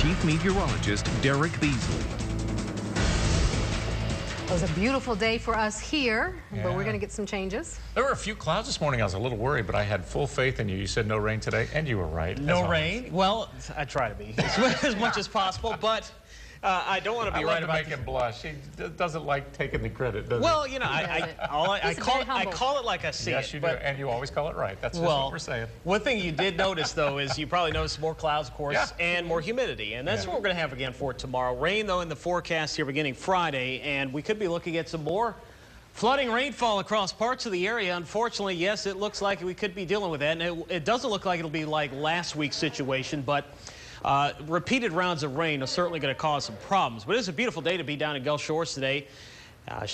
Chief Meteorologist Derek Beasley. It was a beautiful day for us here, but we're going to get some changes. There were a few clouds this morning. I was a little worried, but I had full faith in you. You said no rain today, and you were right. No rain? Well, I try to be as much as possible, but I don't want to be right about make him blush. He doesn't like taking the credit, does well, he? you know, I call it like I see it. Yes, you do, and you always call it right. That's just what we're saying. One thing you did notice, though, is you probably noticed more clouds, of course, and more humidity, and that's what we're going to have again for tomorrow. Rain, though, in the forecast here beginning Friday, and we could be looking at some more flooding rainfall across parts of the area. Unfortunately, yes, it looks like we could be dealing with that, and it doesn't look like it'll be like last week's situation, but repeated rounds of rain are certainly going to cause some problems. But it's a beautiful day to be down in Gulf Shores today.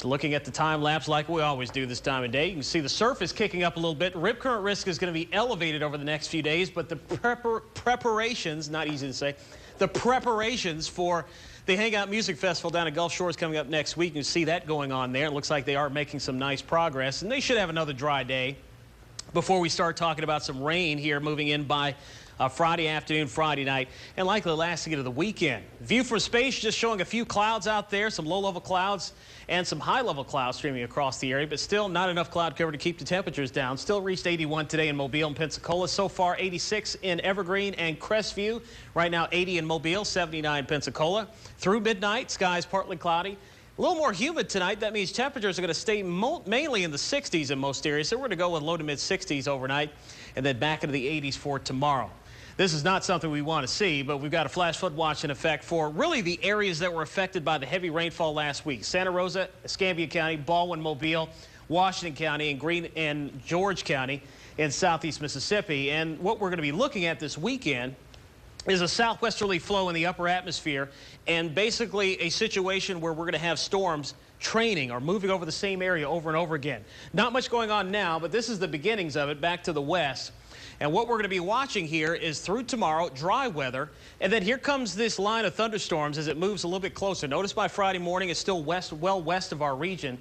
Looking at the time lapse like we always do this time of day, you can see the surface kicking up a little bit. Rip current risk is going to be elevated over the next few days, but the preparations, not easy to say, the preparations for the Hangout Music Festival down at Gulf Shores coming up next week. You can see that going on there. It looks like they are making some nice progress, and they should have another dry day before we start talking about some rain here moving in by Friday afternoon, Friday night, and likely lasting into the weekend. View from space just showing a few clouds out there, some low-level clouds and some high-level clouds streaming across the area, but still not enough cloud cover to keep the temperatures down. Still reached 81 today in Mobile and Pensacola. So far, 86 in Evergreen and Crestview. Right now, 80 in Mobile, 79 in Pensacola. Through midnight, skies partly cloudy. A little more humid tonight. That means temperatures are going to stay mainly in the 60s in most areas. So we're going to go with low to mid 60s overnight and then back into the 80s for tomorrow. This is not something we want to see, but we've got a flash flood watch in effect for really the areas that were affected by the heavy rainfall last week. Santa Rosa, Escambia County, Baldwin, Mobile, Washington County, and Greene and George County in southeast Mississippi. And what we're going to be looking at this weekend is a southwesterly flow in the upper atmosphere and basically a situation where we're going to have storms training or moving over the same area over and over again. Not much going on now, but this is the beginnings of it back to the west. And what we're going to be watching here is through tomorrow, dry weather. And then here comes this line of thunderstorms as it moves a little bit closer. Notice by Friday morning, it's still well west of our region.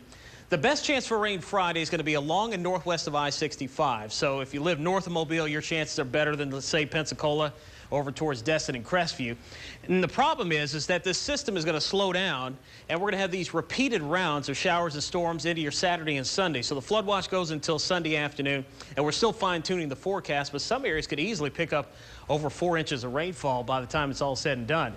The best chance for rain Friday is going to be along and northwest of I-65. So if you live north of Mobile, your chances are better than, let's say, Pensacola over towards Destin and Crestview. And the problem is that this system is going to slow down, and we're going to have these repeated rounds of showers and storms into your Saturday and Sunday. So the flood watch goes until Sunday afternoon, and we're still fine-tuning the forecast, but some areas could easily pick up over 4 inches of rainfall by the time it's all said and done.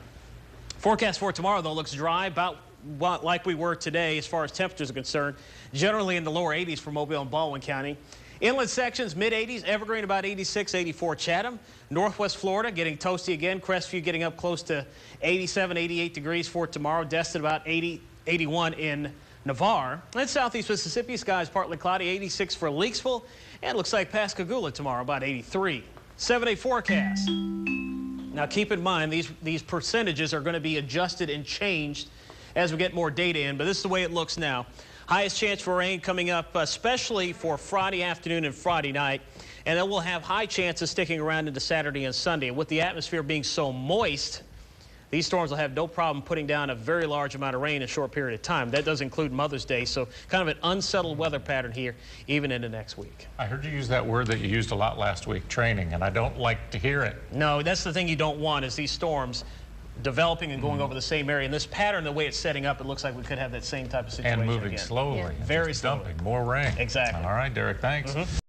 Forecast for tomorrow, though, looks dry, about like we were today as far as temperatures are concerned, generally in the lower 80s for Mobile and Baldwin County. Inland sections, mid-80s, Evergreen about 86, 84 Chatham. Northwest Florida getting toasty again. Crestview getting up close to 87, 88 degrees for tomorrow. Destin about 80, 81 in Navarre. And southeast Mississippi, skies partly cloudy, 86 for Leakesville. And looks like Pascagoula tomorrow, about 83. 7-day forecast. Now keep in mind, these percentages are going to be adjusted and changed as we get more data in, but this is the way it looks now. Highest chance for rain coming up, especially for Friday afternoon and Friday night. And then we'll have high chances sticking around into Saturday and Sunday. And with the atmosphere being so moist, these storms will have no problem putting down a very large amount of rain in a short period of time. That does include Mother's Day, so kind of an unsettled weather pattern here, even into next week. I heard you use that word that you used a lot last week, training, and I don't like to hear it. No, that's the thing you don't want is these storms developing and going over the same area. And this pattern, the way it's setting up, it looks like we could have that same type of situation and moving again. slowly. Very slowly. Dumping more rain. Exactly. All right, Derek, thanks.